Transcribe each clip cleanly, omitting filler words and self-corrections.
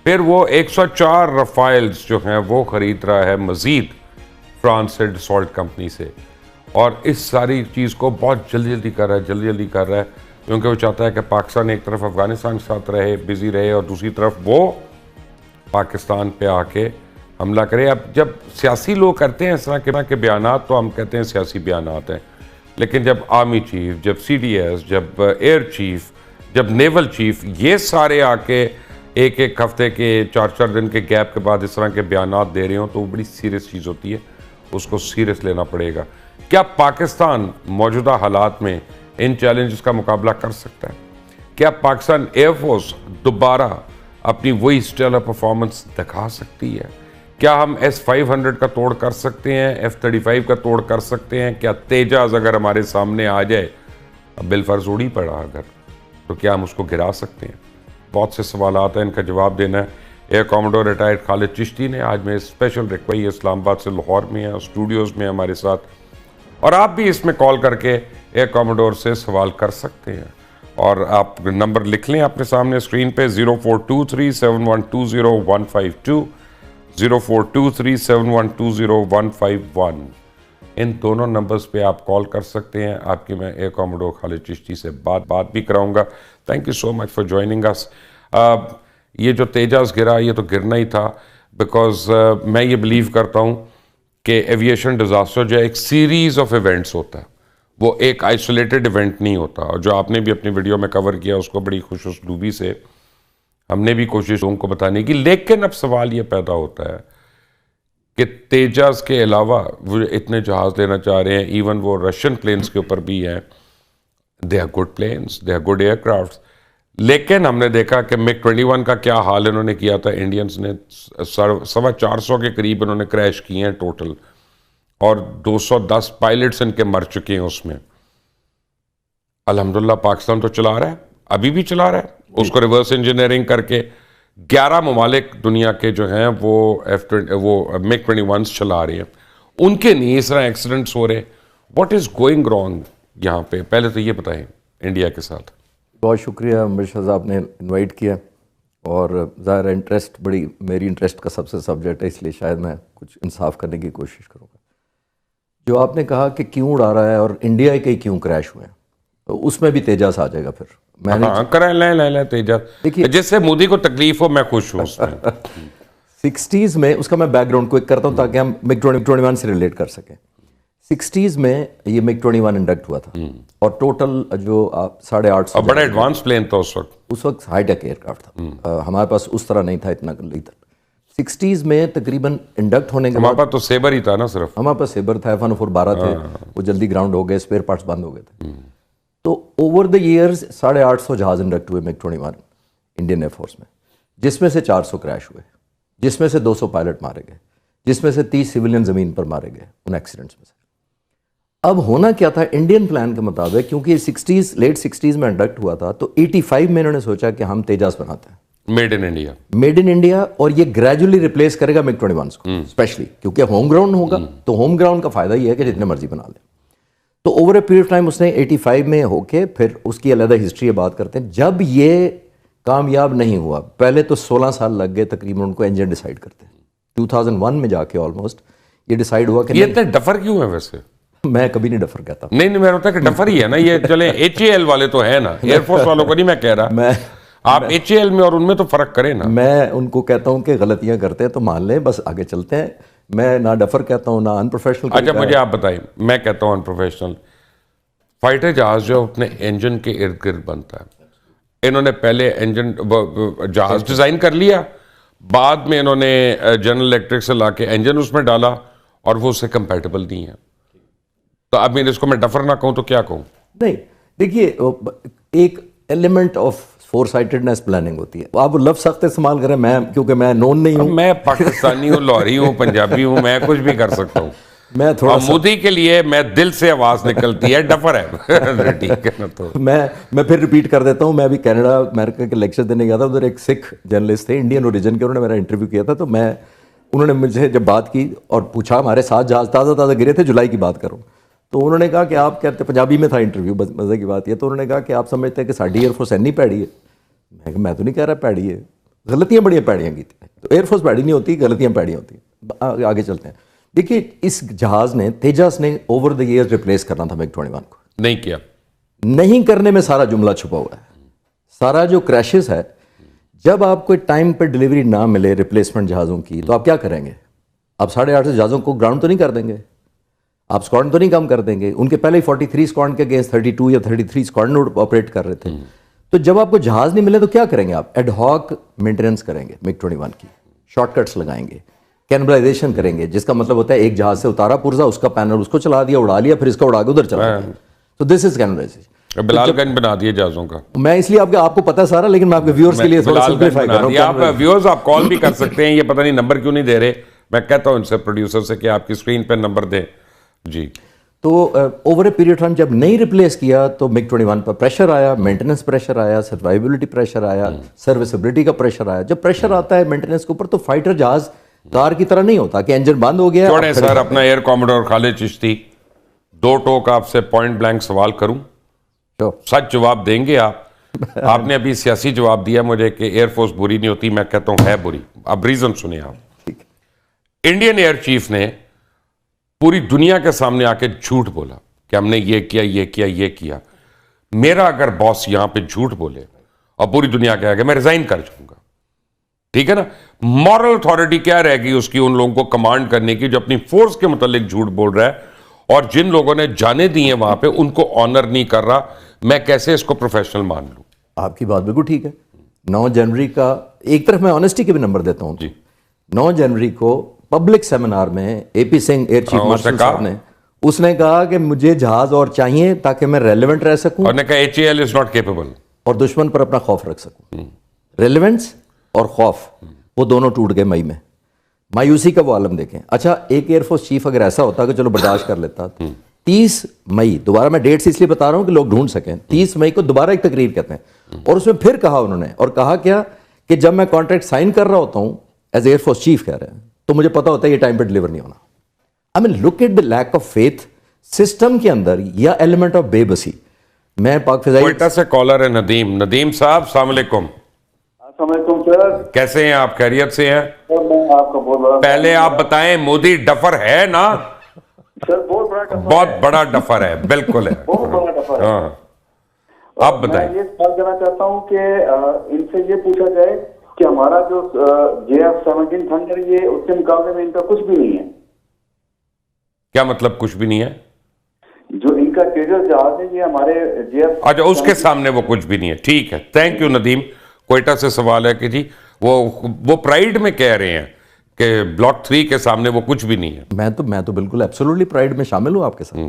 پھر وہ 104 رفائلز جو ہیں وہ خرید رہا ہے مزید فرانس سے ڈسالٹ کمپنی سے، اور اس ساری چیز کو بہت جلدی کر رہا ہے کیونکہ وہ چاہتا ہے کہ پاکستان ایک طرف افغانستان کے ساتھ رہے، بزی رہے، اور دوسری طرف وہ پاکستان پہ آ کے حملہ کرے۔ اب جب سیاسی لوگ کرتے ہیں اس طرح کے بیانات تو ہم کہتے ہیں سیاسی بیانات ہیں، لیکن جب آرمی چیف، جب سی ڈی ایس، جب ایئر چیف، جب نیول چیف، یہ سارے آ کے ایک ہفتے کے 4 دن کے گیپ کے بعد اس طرح کے بیانات دے رہے ہوں تو وہ بڑی سیریس چیز ہوتی ہے، اس کو سیریس لینا پڑے گا۔ کیا پاکستان موجودہ حالات میں ان چیلنجز کا مقابلہ کر سکتا ہے؟ کیا پاکستان ایئر فورس دوبارہ اپنی وہی اسٹیلر پرفارمنس دکھا سکتی ہے؟ کیا ہم S-500 کا توڑ کر سکتے ہیں، F-35 کا توڑ کر سکتے ہیں؟ کیا تیجاز اگر ہمارے سامنے آ جائے، بالفرض اڑی پڑا اگر، تو کیا ہم اس کو گرا سکتے ہیں؟ بہت سے سوالات ہیں، ان کا جواب دینا ہے ایئر کاموڈور ریٹائرڈ خالد چشتی نے۔ آج میں اسپیشل ریکویسٹ اسلام آباد سے لاہور میں ہیں، اسٹوڈیوز میں ہمارے ساتھ، اور آپ بھی اس میں کال کر کے ایئر کاموڈور سے سوال کر سکتے ہیں، اور آپ نمبر لکھ لیں اپنے سامنے اسکرین پہ 0423712015 0423712015 ان دونوں نمبرز پہ آپ کال کر سکتے ہیں۔ آپ کی میں ایئر کاموڈور خالد چشتی سے بات بھی کراؤں گا۔ Thank you so much for joining اس۔ یہ جو تیجاز گرا یہ تو گرنا ہی تھا، بیکاز میں یہ بلیو کرتا ہوں کہ ایویشن ڈیزاسٹر جو ہے ایک سیریز آف ایونٹس ہوتا ہے، وہ ایک آئسولیٹڈ ایونٹ نہیں ہوتا، اور جو آپ نے بھی اپنی ویڈیو میں کور کیا اس کو بڑی خوش اسلوبی سے ہم نے بھی کوشش ان کو بتانے کی۔ لیکن اب سوال یہ پیدا ہوتا ہے کہ تیجاز کے علاوہ وہ اتنے جہاز لینا چاہ رہے ہیں، ایون وہ رشین پلینز کے اوپر بھی ہیں، they are good planes, they are good ایئر کرافٹس، لیکن ہم نے دیکھا کہ MiG-21 کا کیا حال انہوں نے کیا تھا۔ انڈینز نے 450 کے قریب انہوں نے کریش کیے ہیں ٹوٹل، اور 210 پائلٹس ان کے مر چکے ہیں اس میں۔ الحمدللہ پاکستان تو چلا رہا ہے، ابھی بھی چلا رہا ہے، اس کو ریورس انجینئرنگ کر کے 11 ممالک دنیا کے جو ہیں وہ MiG-21 چلا رہے ہیں، ان کے نہیں اس طرح ایکسیڈنٹس ہو رہے۔ واٹ از گوئنگ رانگ یہاں پہ؟ پہلے تو یہ بتائیں انڈیا کے ساتھ۔ بہت شکریہ مرشد صاحب نے انوائٹ کیا، اور ظاہر انٹرسٹ بڑی میری انٹرسٹ کا سب سے سبجیکٹ ہے، اس لیے شاید میں کچھ انصاف کرنے کی کوشش کروں گا۔ جو آپ نے کہا کہ کیوں اڑا رہا ہے اور انڈیا کے کیوں کریش ہوئے ہیں، تو اس میں بھی تیجاس آ جائے گا۔ پھر میں نے کریں لیں تیجاس، جس سے مودی کو تکلیف ہو میں خوش ہوں اس میں۔ 60s میں اس کا میں بیک گراؤنڈ کوئک کرتا ہوں تاکہ ہم MiG-21 سے ریلیٹ کر سکیں۔ 60s میں یہ MiG-21 انڈکٹ ہوا تھا، اور ٹوٹل جو 850 اور بڑا ایڈوانس پلین تھا اس وقت ہائی ٹیک ایئر کرافٹ تھا، ہمارے پاس اس طرح نہیں تھا اتنا لیتر۔ 60s میں تقریباً انڈکٹ ہونے کے بعد ہمارے پاس تو سیبر ہی تھا نا، صرف ہمارے پاس سیبر تھا، F-104 12 تھے، وہ جلدی گراؤنڈ ہو گئے، اسپیئر پارٹس بند ہو گئے تھے۔ تو اوور دا ایئرز 850 جہاز انڈکٹ ہوئے MiG-21 انڈین ایئر فورس میں، جس میں سے 400 کریش ہوئے، جس میں سے 200 پائلٹ مارے گئے، جس میں سے 30 سویلین زمین پر مارے گئے ان ایکسیڈنٹس میں سے۔ اب ہونا کیا تھا انڈین پلان کے مطابق، کیونکہ لیٹ 60s میں انڈکٹ ہوا تھا، تو 85 میں انہوں نے سوچا کہ ہم تیجاس بناتے ہیں، میڈ ان انڈیا، اور یہ گریجولی ریپلیس کرے گا MiG-21 کو، اسپیشلی کیونکہ ہوم گراؤنڈ ہوگا، تو ہوم گراؤنڈ کا فائدہ یہ ہے کہ جتنے مرضی بنا لیں۔ تو over a period of time اس نے 85 میں ہو کے، پھر اس کی علیحدہ ہسٹری بات کرتے ہیں۔ جب یہ کامیاب نہیں ہوا، پہلے تو 16 سال لگ گئے تقریباً ان کو انجن ڈیسائیڈ کرتے ہیں، 2001 میں جا کے آلموسٹ یہ ڈیسائیڈ ہوا کہ یہ اتنے ڈفر کیوں ہے ویسے؟ میں کبھی نہیں ڈفر کہتا، نہیں میں ہوتا ہے کہ ڈفر ہی ہے نا یہ، چلیں HAL والے تو ہے نا، ایئر فورس والوں کو نہیں میں کہہ رہا، آپ HAL میں اور ان میں تو فرق کریں نا۔ میں ان کو کہتا ہوں کہ غلطیاں کرتے ہیں تو مان لیں، بس آگے چلتے ہیں۔ میں نہ ڈفر کہتا ہوں نہ ان پروفیشنل۔ اچھا مجھے آپ بتائیں، میں کہتا ہوں ان پروفیشنل۔ فائٹر جہاز جو اپنے انجن کے ارد گرد بنتا ہے، انہوں نے پہلے انجن جہاز ڈیزائن کر لیا، بعد میں انہوں نے جنرل الیکٹرک سے لا کے انجن اس میں ڈالا، اور وہ اس سے کمپیٹیبل نہیں ہے۔ تو اب اس کو میں ڈفر نہ کہوں تو کیا کہوں؟ نہیں دیکھیے، ایک element of foresightedness planning ہوتی ہے۔ آپ لفظ سخت استعمال کریں، میں کیونکہ میں نون نہیں ہوں، میں پاکستانی ہوں، لاہوری ہوں، پنجابی ہوں، میں کچھ بھی کر سکتا ہوں۔ میں تھوڑا مودی کے لیے میں دل سے آواز نکلتی ہے، ڈفر ہے، ٹھیک ہے نا؟ تو میں پھر ریپیٹ کر دیتا ہوں۔ میں ابھی کینیڈا امریکہ کے لیکچر دینے گیا تھا، ادھر ایک سکھ جرنلسٹ تھے انڈین اوریجن کے، انہوں نے میرا انٹرویو کیا تھا، تو انہوں نے مجھے جب بات کی اور پوچھا، ہمارے ساتھ جہاز تازہ گرے تھے، جولائی کی بات کروں، تو انہوں نے کہا کہ آپ کہتے، پنجابی میں تھا انٹرویو، بس مزے کی بات یہ، تو انہوں نے کہا کہ آپ سمجھتے ہیں کہ ساڈی ایئر فورس اینی پیڑی ہے؟ میں تو نہیں کہہ رہا پیڑی ہے، غلطیاں بڑی پیڑیاں کی تھیں. تو ایئر فورس پیڑی نہیں ہوتی, غلطیاں پیڑی ہوتی ہیں. آگے چلتے ہیں. دیکھیے اس جہاز نے, تیجس نے اوور دا ایئر ریپلیس کرنا تھا MiG 21 کو, نہیں کیا. نہیں کرنے میں سارا جملہ چھپا ہوا ہے. سارا جو کریشز ہے, جب آپ کو ٹائم پہ ڈلیوری نہ ملے ریپلیسمنٹ جہازوں کی, تو آپ کیا کریں گے؟ آپ 850 جہازوں کو گراؤنڈ تو نہیں کر دیں گے, آپ اسکواڈن تو نہیں کم کر دیں گے. ان کے پہلے 43 اسکواڈن کے اگینسٹ 32 یا 33 اسکواڈن آپریٹ کر رہے تھے. تو جب آپ کو جہاز نہیں ملے تو کیا کریں گے آپ؟ ایڈ ہاک مینٹیننس کریں گے MiG 21 کی, شارٹ کٹس لگائیں گے, کینبلائزیشن کریں گے, جس کا مطلب ہوتا ہے ایک جہاز سے اتارا پرزا, اس کا پینل اس کو چلا دیا, اڑا لیا, پھر اس کا اڑا کے ادھر چلا دیا. تو دس از کینبلائزیشن. بلال گنج بنا دیے جہازوں کا. میں اس لیے آپ کو پتہ ہے سارا, لیکن میں آپ کے ویورز کے لیے تھوڑا سمپلیفائی کر رہا ہوں. آپ ویورز آپ کال بھی کر سکتے ہیں, یہ پتہ نہیں نمبر کیوں نہیں دے رہے. میں کہتا ہوں ان سے پروڈیوسر سے کہ آپ کی اسکرین پہ نمبر دیں. جی. تو اوور اے پیریڈ ٹائم جب نہیں ریپلیس کیا تو MiG 21 پر پریشر آیا, مینٹیننس پریشر آیا, سروائیبلٹی پریشر آیا, سروسبلٹی کا پریشر آیا. جب پریشر آتا ہے مینٹیننس کے اوپر تو فائٹر جہاز کار کی طرح نہیں ہوتا کہ انجن بند ہو گیا. چھوڑیں سر اپنا ایئر کاموڈور خالد چشتی, دو ٹوک آپ سے پوائنٹ بلینک سوال کروں, سچ جواب دیں گے آپ؟ آپ نے ابھی سیاسی جواب دیا مجھے کہ ایئر فورس بری نہیں ہوتی, میں کہتا ہوں ہے بری. اب ریزن سنیں آپ. انڈین ایئر چیف نے پوری دنیا کے سامنے آ کے جھوٹ بولا کہ ہم نے یہ کیا, یہ کیا, یہ کیا. میرا اگر باس یہاں پہ جھوٹ بولے اور پوری دنیا کے آگے, میں ریزائن کر جاؤں گا. ٹھیک ہے نا. مورل اتھارٹی کیا رہے گی اس کی ان لوگوں کو کمانڈ کرنے کی جو اپنی فورس کے متعلق جھوٹ بول رہا ہے, اور جن لوگوں نے جانے دی ہیں وہاں پہ ان کو آنر نہیں کر رہا. میں کیسے اس کو پروفیشنل مان لوں؟ آپ کی بات بالکل ٹھیک ہے. 9 جنوری کا ایک طرف میں آنیسٹی کے بھی نمبر دیتا ہوں. 9 جنوری کو پبلک سیمینار میں AP Singh air chief marshal صاحب نے, اس نے کہا کہ مجھے جہاز اور چاہیے تاکہ میں ریلیونٹ رہ سکوں, اور نے کہا HAL is not capable, اور دشمن پر اپنا خوف رکھ سکوں. ریلیونس اور خوف وہ دونوں ٹوٹ گئے مئی میں. مایوسی کا وہ عالم دیکھیں. اچھا ایک ایئر فورس چیف اگر ایسا ہوتا کہ چلو برداشت کر لیتا, 30 مئی, دوبارہ میں ڈیٹس اس لیے بتا رہا ہوں کہ لوگ ڈھونڈ سکیں, 30 مئی کو دوبارہ ایک تقریر کہتے ہیں, اور اس میں پھر کہا انہوں نے, اور کہا کیا کہ جب میں کانٹریکٹ سائن کر رہا ہوتا ہوں ایز ایئر فورس چیف کہہ رہے ہیں, تو مجھے پتا ہوتا ہے یہ ٹائم پہ ڈلیور نہیں ہونا. I mean look at the lack of faith system کے اندر یا ایلیمنٹ آف بے بسی. میں پاک فضائی کوئٹہ سے کالر ہے ندیم. ندیم صاحب السلام علیکم. السلام علیکم سر. کیسے ہیں آپ؟ خیریت سے ہیں؟ میں آپ کا بہت بڑا, پہلے آپ بتائیں مودی ڈفر ہے نا؟ سر بہت بڑا ڈفر, بہت بڑا ڈفر ہے, بالکل ہے. بہت بڑا ڈفر ہے. ہاں آپ بتائیں. میں یہ سوال کرنا چاہتا ہوں کہ ان سے یہ پوچھا جائے کہ ہمارا جو JF-17 تھنڈر, یہ اس کے مقابلے میں ان کا کچھ بھی نہیں ہے. کیا مطلب کچھ بھی نہیں ہے؟ جو ان کا تیجس جہاز ہے یہ ہمارے JF, اچھا اس کے سامنے وہ کچھ بھی نہیں ہے. ٹھیک ہے, تھینک یو ندیم. کوئٹہ سے سوال ہے کہ جی وہ پرائیڈ میں کہہ رہے ہیں کہ بلاک 3 کے سامنے وہ کچھ بھی نہیں ہے. میں تو بالکل ایبسولوٹلی پرائیڈ میں شامل ہوں آپ کے ساتھ.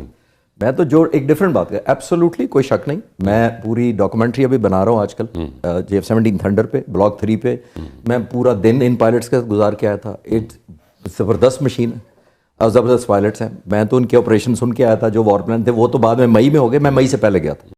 میں تو جو ایک ڈفرنٹ بات ہے, ایبسولوٹلی کوئی شک نہیں. میں پوری ڈاکومنٹری ابھی بنا رہا ہوں آج کل JF-17 تھنڈر پہ, بلاک 3 پہ. میں پورا دن ان پائلٹس کے گزار کے آیا تھا. زبردست مشین ہے اور زبردست پائلٹس ہیں. میں تو ان کے آپریشن سن کے آیا تھا. جو وار پلان تھے وہ تو بعد میں مئی میں ہو گئے, میں مئی سے پہلے گیا تھا.